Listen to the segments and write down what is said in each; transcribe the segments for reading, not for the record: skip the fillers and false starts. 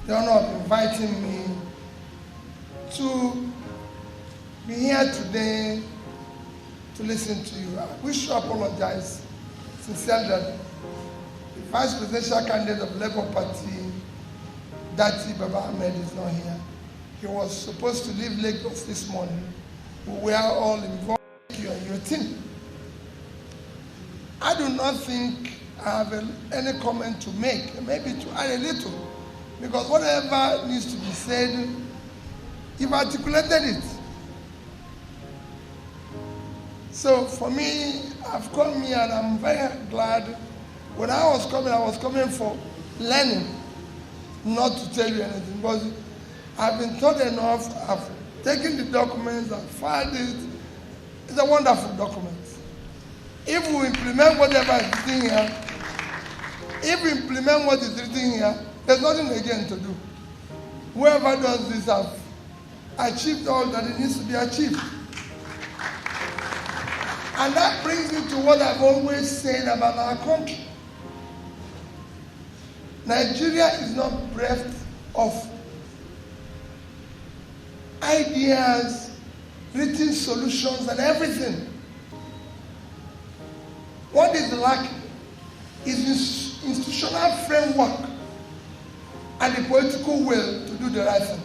the honor of inviting me to be here today to listen to you. I wish to apologize sincerely that the Vice Presidential candidate of Labour Party, Dati Baba Ahmed, is not here. He was supposed to leave Lagos this morning. We are all involved in your team. I do not think I have any comment to make, maybe to add a little, because whatever needs to be said, you've articulated it. So for me, I've come here and I'm very glad. When I was coming for learning, not to tell you anything, but I've been taught enough. I've taken the documents, I've filed it. It's a wonderful document. If we implement whatever is written here, if we implement what is written here, there's nothing again to do. Whoever does this have achieved all that it needs to be achieved. And that brings me to what I've always said about our country. Nigeria is not bereft of ideas, written solutions, and everything. What is lacking is institutional framework and the political will to do the right thing.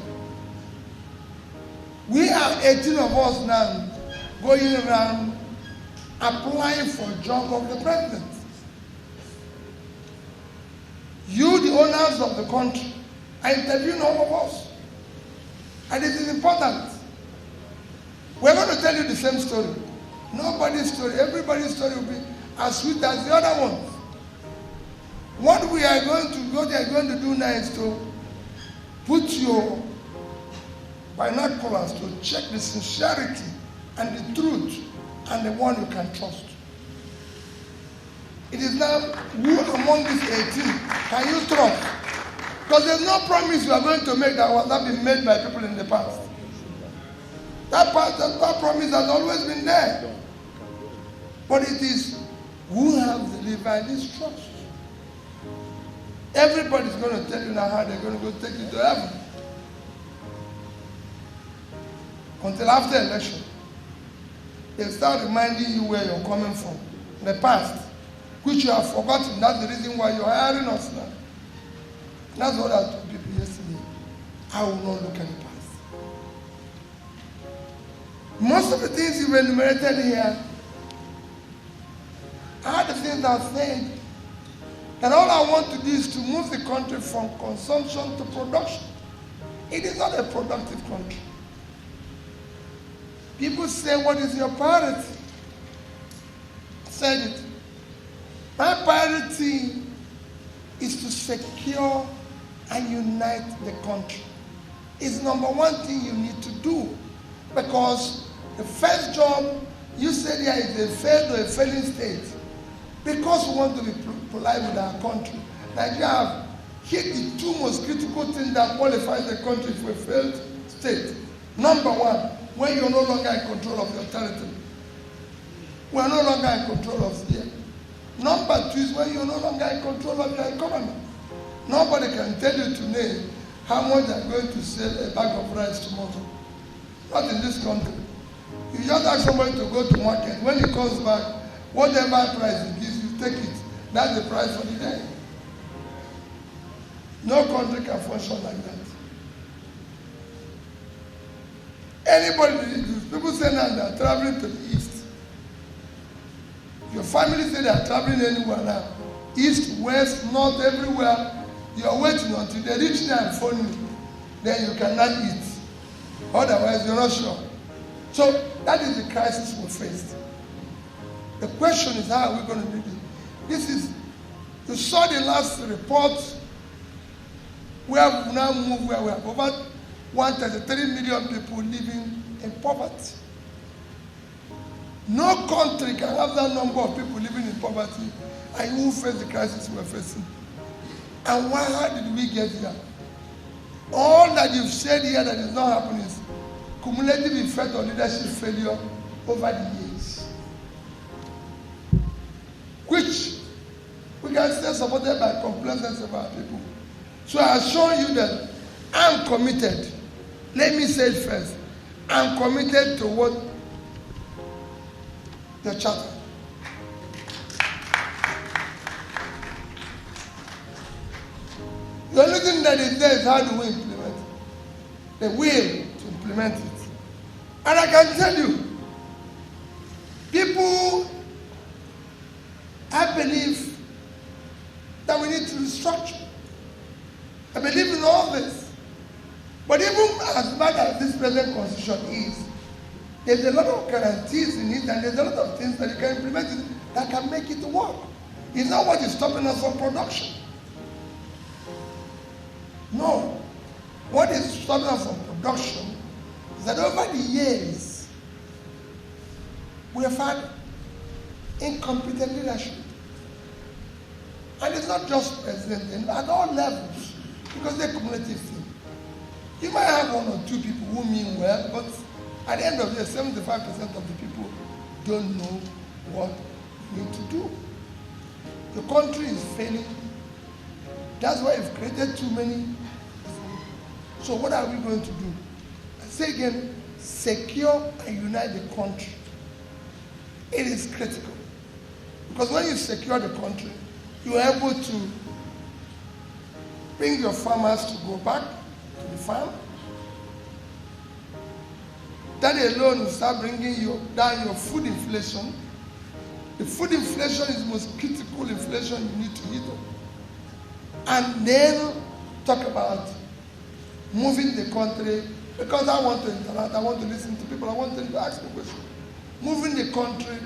We are 18 of us now going around applying for a job of the president. You, the owners of the country, are interviewing all of us. And it is important. We're going to tell you the same story. Nobody's story, everybody's story will be as sweet as the other ones. What they are going to do now is to put your binoculars to check the sincerity and the truth and the one you can trust. It is now, who among these 18 can you trust? Because there's no promise you are going to make that was not been made by people in the past. That promise has always been there. But it is who have delivered this trust. Everybody's going to tell you now how they're going to go take you to heaven. Until after election, they start reminding you where you're coming from. In the past, which you have forgotten. That's the reason why you're hiring us now. That's what I told people yesterday. I will not look at the past. Most of the things you've enumerated here are the things I've said. And all I want to do is to move the country from consumption to production. It is not a productive country. People say, what is your priority? I said it. My priority is to secure and unite the country. It's number one thing you need to do. Because the first job you said here is a failed or a failing state. Because we want to be polite with our country, Nigeria have hit the two most critical things that qualifies the country for a failed state. Number one, when you're no longer in control of your territory. We are no longer in control of here. Number two is when you're no longer in control of your economy. Nobody can tell you today how much they're going to sell a bag of rice tomorrow. Not in this country. You just ask somebody to go to market. When he comes back, whatever price he gives you, take it. That's the price for the day. No country can function like that. Anybody, people say now they are traveling to the east. Your family say they are traveling anywhere now. East, west, north, everywhere. You are waiting until they reach there and phone you. Then you cannot eat. Otherwise, you're not sure. So that is the crisis we faced. The question is, how are we going to do this? This is, you saw the last report where we now move where we have over 133 million people living in poverty. No country can have that number of people living in poverty and you will face the crisis we're facing. And how did we get here? All that you've said here that is not happening is cumulative effect of leadership failure over the years, which we can say supported by complacency of our people. So I assure you that I'm committed. Let me say it first. I'm committed to what the charter. The only thing that is there is how do we implement it? The will to implement it. And I can tell you, people, I believe that we need to restructure. I believe in all this. But even as bad as this present constitution is, there's a lot of guarantees in it, and there's a lot of things that you can implement it that can make it work. It's not what is stopping us from production. No. What is stopping us from production is that over the years, we have had incompetent leadership. And it's not just president, at all levels, because they're cumulative thing. You might have one or two people who mean well, but at the end of the day, 75% of the people don't know what we need to do. The country is failing. That's why we've created too many. So what are we going to do? I say again, secure and unite the country. It is critical. Because when you secure the country, you are able to bring your farmers to go back to the farm. That alone will start bringing down your food inflation. The food inflation is the most critical inflation you need to hit on. And then talk about moving the country, because I want to interact, I want to listen to people, I want them to ask me questions. Moving the country,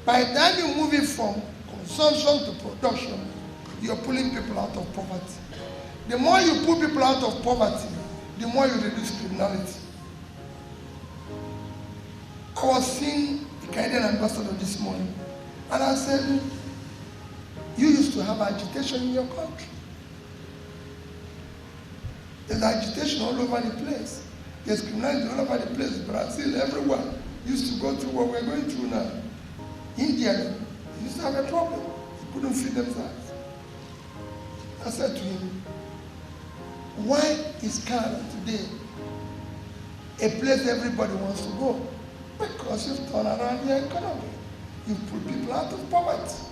by the time you move it from consumption to production, you're pulling people out of poverty. The more you pull people out of poverty, the more you reduce criminality. I was seeing the Canadian ambassador this morning, and I said, you used to have agitation in your country. There's agitation all over the place. There's criminality all over the place. Brazil, everywhere. Used to go through what we're going through now. India used to have a problem. They couldn't feed themselves. I said to him, why is Canada today a place everybody wants to go? Because you've turned around the economy. You've put people out of poverty.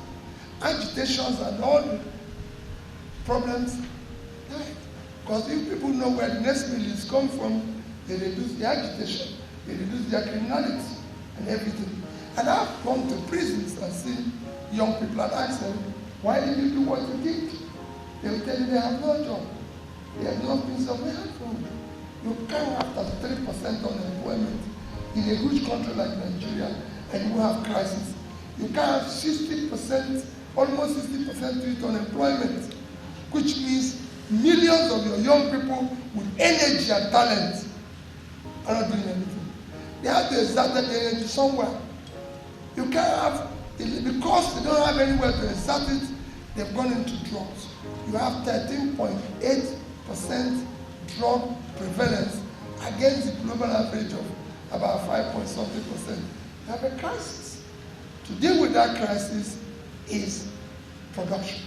Agitations and all the problems died. Because if people know where the next millions come from, they reduce the agitation, they reduce their criminality and everything. And I've gone to prisons and seen young people and asked them, why did you do what you did? They will tell you they have no job. They have no means of livelihood. You can't have 3% unemployment in a huge country like Nigeria and you have crisis. You can't have 60%, almost 60% youth unemployment, which means millions of your young people with energy and talent are not doing anything. They have to exert that energy somewhere. You can't have, because they don't have anywhere to exert it, they've gone into drugs. You have 13.8% drug prevalence against the global average of about 5.something%. You have a crisis. To deal with that crisis is production.